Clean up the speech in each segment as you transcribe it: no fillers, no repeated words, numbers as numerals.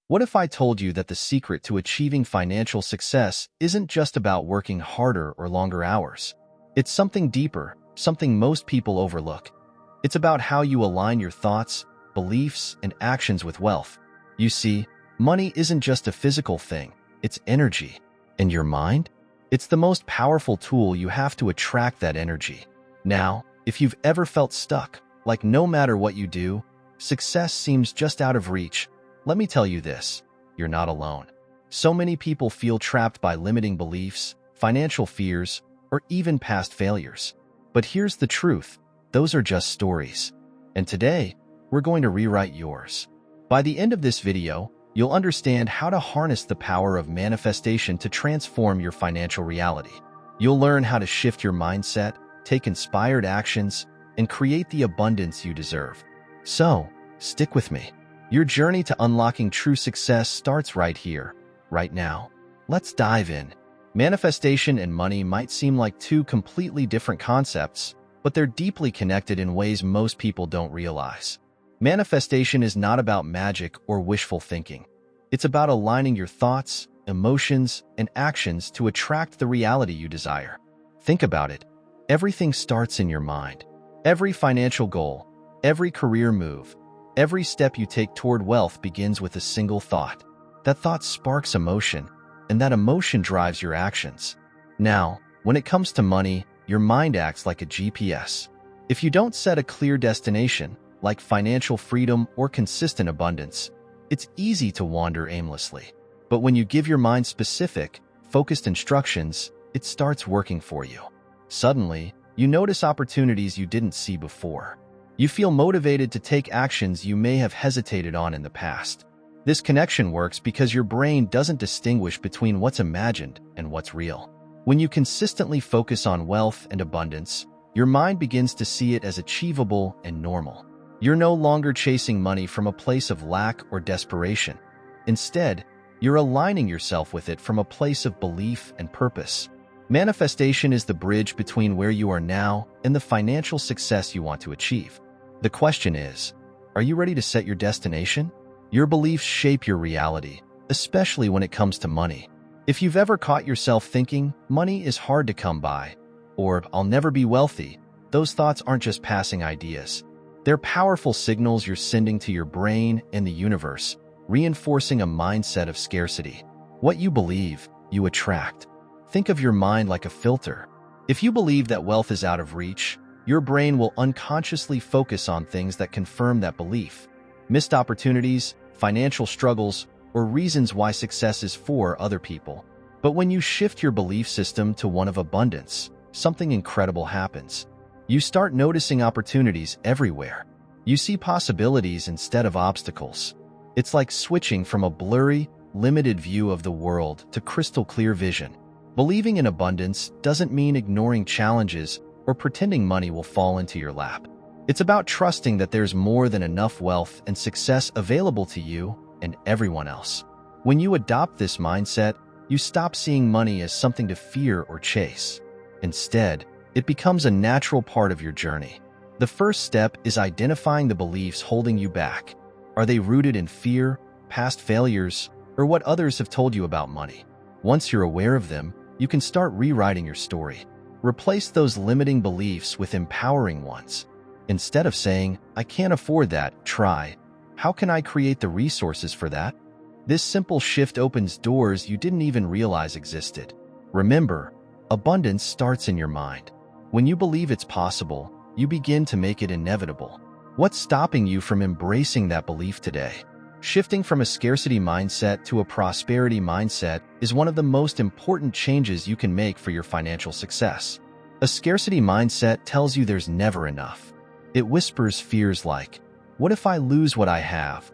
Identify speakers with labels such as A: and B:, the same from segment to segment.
A: What if I told you that the secret to achieving financial success isn't just about working harder or longer hours? It's something deeper, something most people overlook. It's about how you align your thoughts, beliefs, and actions with wealth. You see, money isn't just a physical thing, it's energy. And your mind? It's the most powerful tool. You have to attract that energy. Now, if you've ever felt stuck, like no matter what you do, success seems just out of reach, let me tell you this, you're not alone. So many people feel trapped by limiting beliefs, financial fears, or even past failures. But here's the truth, those are just stories. And today, we're going to rewrite yours. By the end of this video, you'll understand how to harness the power of manifestation to transform your financial reality. You'll learn how to shift your mindset, take inspired actions, and create the abundance you deserve. So, stick with me. Your journey to unlocking true success starts right here, right now. Let's dive in. Manifestation and money might seem like two completely different concepts, but they're deeply connected in ways most people don't realize. Manifestation is not about magic or wishful thinking. It's about aligning your thoughts, emotions, and actions to attract the reality you desire. Think about it. Everything starts in your mind. Every financial goal, every career move, every step you take toward wealth begins with a single thought. That thought sparks emotion, and that emotion drives your actions. Now, when it comes to money, your mind acts like a GPS. If you don't set a clear destination, like financial freedom or consistent abundance, it's easy to wander aimlessly. But when you give your mind specific, focused instructions, it starts working for you. Suddenly, you notice opportunities you didn't see before. You feel motivated to take actions you may have hesitated on in the past. This connection works because your brain doesn't distinguish between what's imagined and what's real. When you consistently focus on wealth and abundance, your mind begins to see it as achievable and normal. You're no longer chasing money from a place of lack or desperation. Instead, you're aligning yourself with it from a place of belief and purpose. Manifestation is the bridge between where you are now and the financial success you want to achieve. The question is, are you ready to set your destination? Your beliefs shape your reality, especially when it comes to money. If you've ever caught yourself thinking, money is hard to come by, or I'll never be wealthy, those thoughts aren't just passing ideas. They're powerful signals you're sending to your brain and the universe, reinforcing a mindset of scarcity. What you believe, you attract. Think of your mind like a filter. If you believe that wealth is out of reach, your brain will unconsciously focus on things that confirm that belief. Missed opportunities, financial struggles, or reasons why success is for other people. But when you shift your belief system to one of abundance, something incredible happens. You start noticing opportunities everywhere. You see possibilities instead of obstacles. It's like switching from a blurry, limited view of the world to crystal clear vision. Believing in abundance doesn't mean ignoring challenges or pretending money will fall into your lap. It's about trusting that there's more than enough wealth and success available to you and everyone else. When you adopt this mindset, you stop seeing money as something to fear or chase. Instead, it becomes a natural part of your journey. The first step is identifying the beliefs holding you back. Are they rooted in fear, past failures, or what others have told you about money? Once you're aware of them, you can start rewriting your story. Replace those limiting beliefs with empowering ones. Instead of saying, I can't afford that, try, how can I create the resources for that? This simple shift opens doors you didn't even realize existed. Remember, abundance starts in your mind. When you believe it's possible, you begin to make it inevitable. What's stopping you from embracing that belief today? Shifting from a scarcity mindset to a prosperity mindset is one of the most important changes you can make for your financial success. A scarcity mindset tells you there's never enough. It whispers fears like, what if I lose what I have?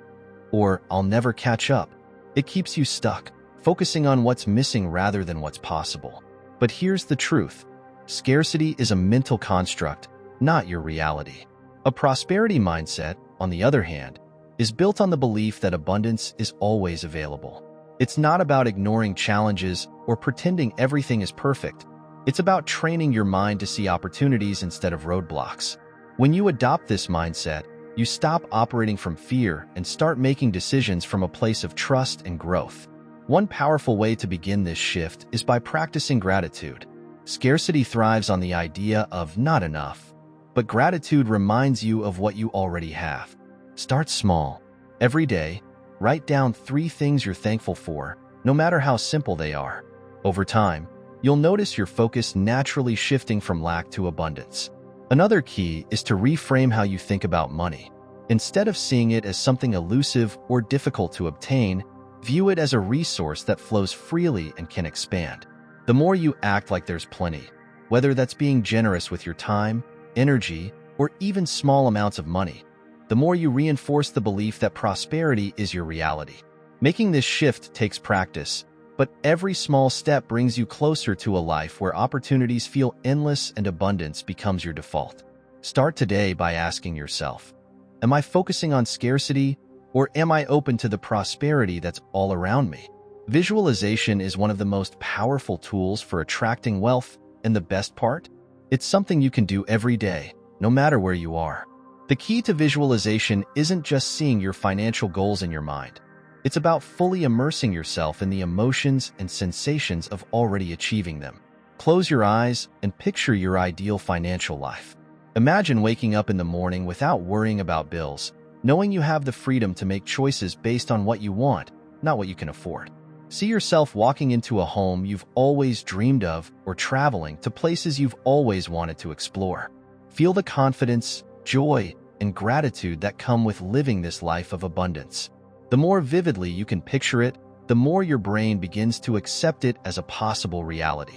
A: Or I'll never catch up. It keeps you stuck, focusing on what's missing rather than what's possible. But here's the truth. Scarcity is a mental construct, not your reality. A prosperity mindset, on the other hand, is built on the belief that abundance is always available. It's not about ignoring challenges or pretending everything is perfect. It's about training your mind to see opportunities instead of roadblocks. When you adopt this mindset, You stop operating from fear and start making decisions from a place of trust and growth. One powerful way to begin this shift is by practicing gratitude. Scarcity thrives on the idea of not enough, but gratitude reminds you of what you already have. Start small. Every day, write down 3 things you're thankful for, no matter how simple they are. Over time, you'll notice your focus naturally shifting from lack to abundance. Another key is to reframe how you think about money. Instead of seeing it as something elusive or difficult to obtain, view it as a resource that flows freely and can expand. The more you act like there's plenty, whether that's being generous with your time, energy, or even small amounts of money, the more you reinforce the belief that prosperity is your reality. Making this shift takes practice, but every small step brings you closer to a life where opportunities feel endless and abundance becomes your default. Start today by asking yourself, am I focusing on scarcity, or am I open to the prosperity that's all around me? Visualization is one of the most powerful tools for attracting wealth, and the best part? It's something you can do every day, no matter where you are. The key to visualization isn't just seeing your financial goals in your mind. It's about fully immersing yourself in the emotions and sensations of already achieving them. Close your eyes and picture your ideal financial life. Imagine waking up in the morning without worrying about bills, knowing you have the freedom to make choices based on what you want, not what you can afford. See yourself walking into a home you've always dreamed of or traveling to places you've always wanted to explore. Feel the confidence, joy, and gratitude that come with living this life of abundance. The more vividly you can picture it, the more your brain begins to accept it as a possible reality.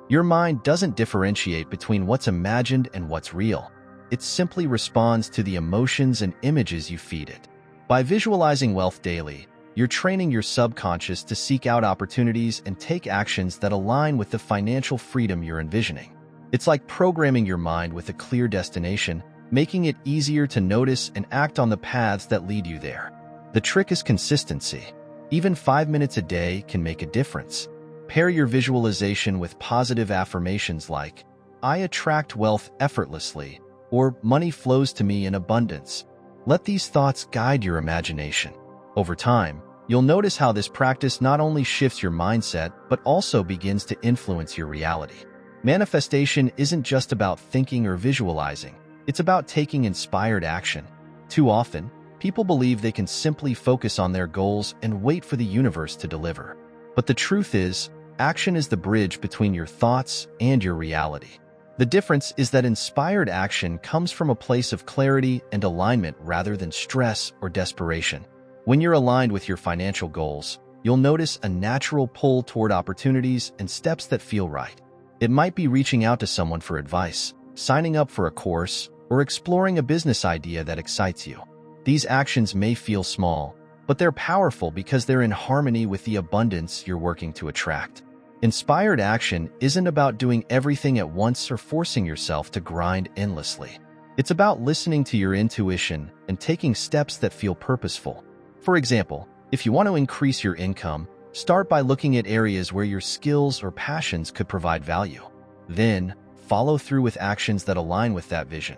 A: Your mind doesn't differentiate between what's imagined and what's real. It simply responds to the emotions and images you feed it. By visualizing wealth daily, you're training your subconscious to seek out opportunities and take actions that align with the financial freedom you're envisioning. It's like programming your mind with a clear destination, making it easier to notice and act on the paths that lead you there. The trick is consistency. Even 5 minutes a day can make a difference. Pair your visualization with positive affirmations like, I attract wealth effortlessly, or money flows to me in abundance. Let these thoughts guide your imagination. Over time, you'll notice how this practice not only shifts your mindset, but also begins to influence your reality. Manifestation isn't just about thinking or visualizing. It's about taking inspired action. Too often, people believe they can simply focus on their goals and wait for the universe to deliver. But the truth is, action is the bridge between your thoughts and your reality. The difference is that inspired action comes from a place of clarity and alignment rather than stress or desperation. When you're aligned with your financial goals, you'll notice a natural pull toward opportunities and steps that feel right. It might be reaching out to someone for advice, signing up for a course, or exploring a business idea that excites you. These actions may feel small, but they're powerful because they're in harmony with the abundance you're working to attract. Inspired action isn't about doing everything at once or forcing yourself to grind endlessly. It's about listening to your intuition and taking steps that feel purposeful. For example, if you want to increase your income, start by looking at areas where your skills or passions could provide value. Then, follow through with actions that align with that vision.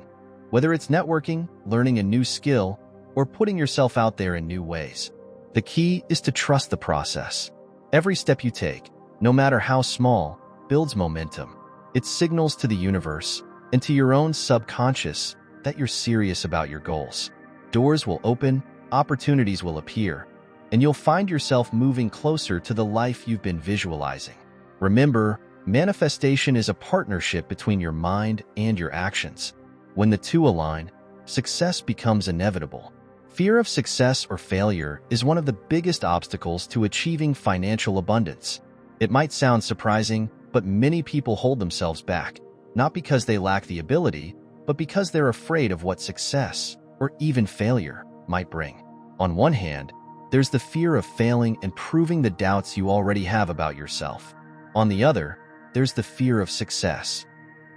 A: Whether it's networking, learning a new skill, or putting yourself out there in new ways. The key is to trust the process. Every step you take, no matter how small, builds momentum. It signals to the universe and to your own subconscious that you're serious about your goals. Doors will open, opportunities will appear, and you'll find yourself moving closer to the life you've been visualizing. Remember, manifestation is a partnership between your mind and your actions. When the two align, success becomes inevitable. Fear of success or failure is one of the biggest obstacles to achieving financial abundance. It might sound surprising, but many people hold themselves back, not because they lack the ability, but because they're afraid of what success, or even failure, might bring. On one hand, there's the fear of failing and proving the doubts you already have about yourself. On the other, there's the fear of success,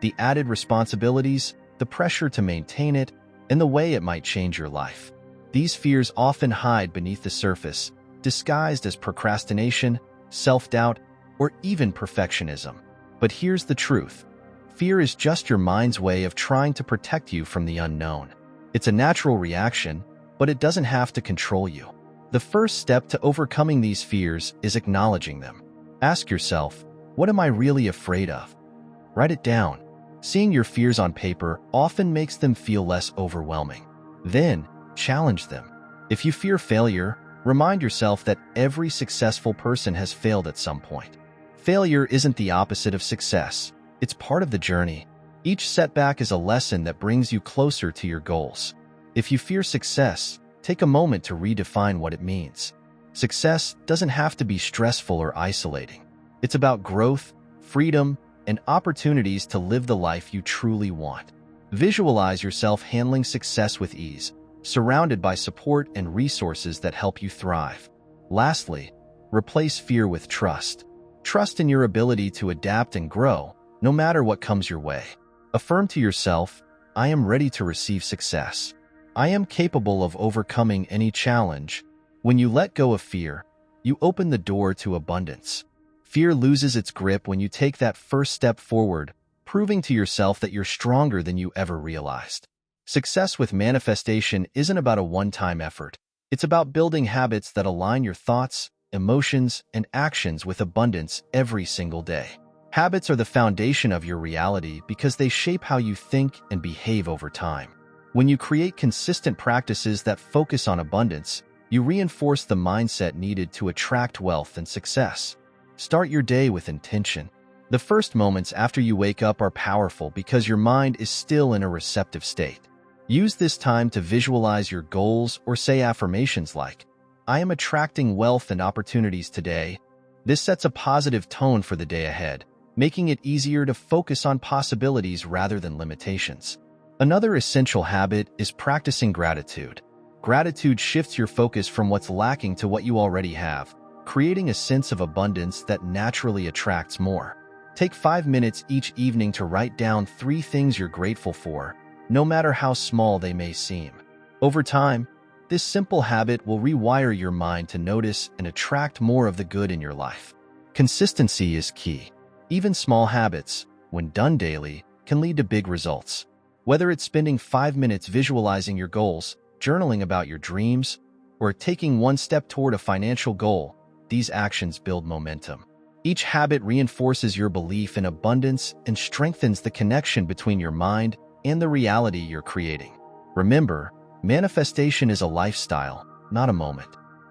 A: the added responsibilities, the pressure to maintain it, and the way it might change your life. These fears often hide beneath the surface, disguised as procrastination, self-doubt, or even perfectionism. But here's the truth. Fear is just your mind's way of trying to protect you from the unknown. It's a natural reaction, but it doesn't have to control you. The first step to overcoming these fears is acknowledging them. Ask yourself, what am I really afraid of? Write it down. Seeing your fears on paper often makes them feel less overwhelming. Then, challenge them. If you fear failure, remind yourself that every successful person has failed at some point. Failure isn't the opposite of success. It's part of the journey. Each setback is a lesson that brings you closer to your goals. If you fear success, take a moment to redefine what it means. Success doesn't have to be stressful or isolating. It's about growth, freedom, and opportunities to live the life you truly want. Visualize yourself handling success with ease, surrounded by support and resources that help you thrive. Lastly, replace fear with trust. Trust in your ability to adapt and grow, no matter what comes your way. Affirm to yourself, I am ready to receive success. I am capable of overcoming any challenge. When you let go of fear, you open the door to abundance. Fear loses its grip when you take that first step forward, proving to yourself that you're stronger than you ever realized. Success with manifestation isn't about a one-time effort. It's about building habits that align your thoughts, emotions, and actions with abundance every single day. Habits are the foundation of your reality because they shape how you think and behave over time. When you create consistent practices that focus on abundance, you reinforce the mindset needed to attract wealth and success. Start your day with intention. The first moments after you wake up are powerful because your mind is still in a receptive state. Use this time to visualize your goals or say affirmations like, I am attracting wealth and opportunities today. This sets a positive tone for the day ahead, making it easier to focus on possibilities rather than limitations. Another essential habit is practicing gratitude. Gratitude shifts your focus from what's lacking to what you already have, creating a sense of abundance that naturally attracts more. Take 5 minutes each evening to write down 3 things you're grateful for, no matter how small they may seem. Over time, this simple habit will rewire your mind to notice and attract more of the good in your life. Consistency is key. Even small habits, when done daily, can lead to big results. Whether it's spending 5 minutes visualizing your goals, journaling about your dreams, or taking one step toward a financial goal, these actions build momentum. Each habit reinforces your belief in abundance and strengthens the connection between your mind and the reality you're creating. Remember, manifestation is a lifestyle, not a moment.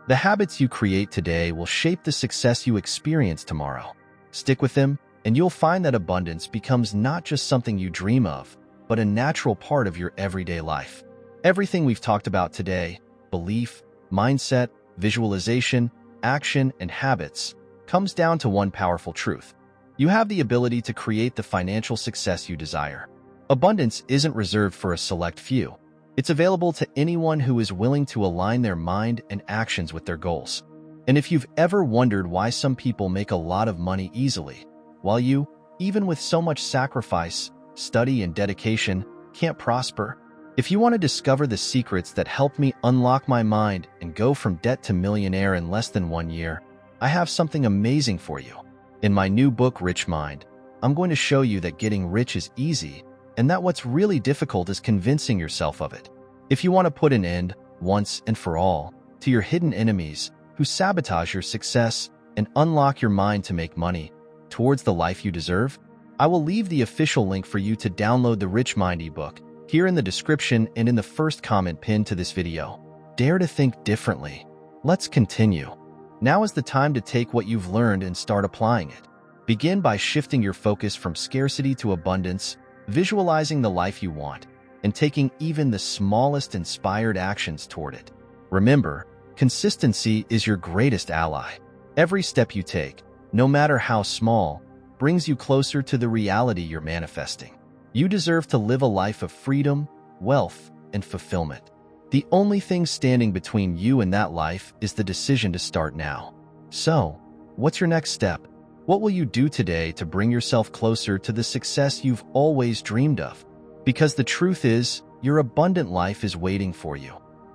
A: The habits you create today will shape the success you experience tomorrow. Stick with them, and you'll find that abundance becomes not just something you dream of, but a natural part of your everyday life. Everything we've talked about today, belief, mindset, visualization, action, and habits, comes down to one powerful truth. You have the ability to create the financial success you desire. Abundance isn't reserved for a select few. It's available to anyone who is willing to align their mind and actions with their goals. And if you've ever wondered why some people make a lot of money easily, while you, even with so much sacrifice, study, and dedication, can't prosper, if you want to discover the secrets that helped me unlock my mind and go from debt to millionaire in less than 1 year, I have something amazing for you. In my new book, Rich Mind, I'm going to show you that getting rich is easy and that what's really difficult is convincing yourself of it. If you want to put an end, once and for all, to your hidden enemies who sabotage your success and unlock your mind to make money towards the life you deserve, I will leave the official link for you to download the Rich Mind ebook here in the description and in the first comment pinned to this video. Dare to think differently. Let's continue. Now is the time to take what you've learned and start applying it. Begin by shifting your focus from scarcity to abundance, visualizing the life you want, and taking even the smallest inspired actions toward it. Remember, consistency is your greatest ally. Every step you take, no matter how small, brings you closer to the reality you're manifesting. You deserve to live a life of freedom, wealth, and fulfillment. The only thing standing between you and that life is the decision to start now. So, what's your next step? What will you do today to bring yourself closer to the success you've always dreamed of? Because the truth is, your abundant life is waiting for you.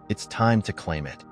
A: It's time to claim it.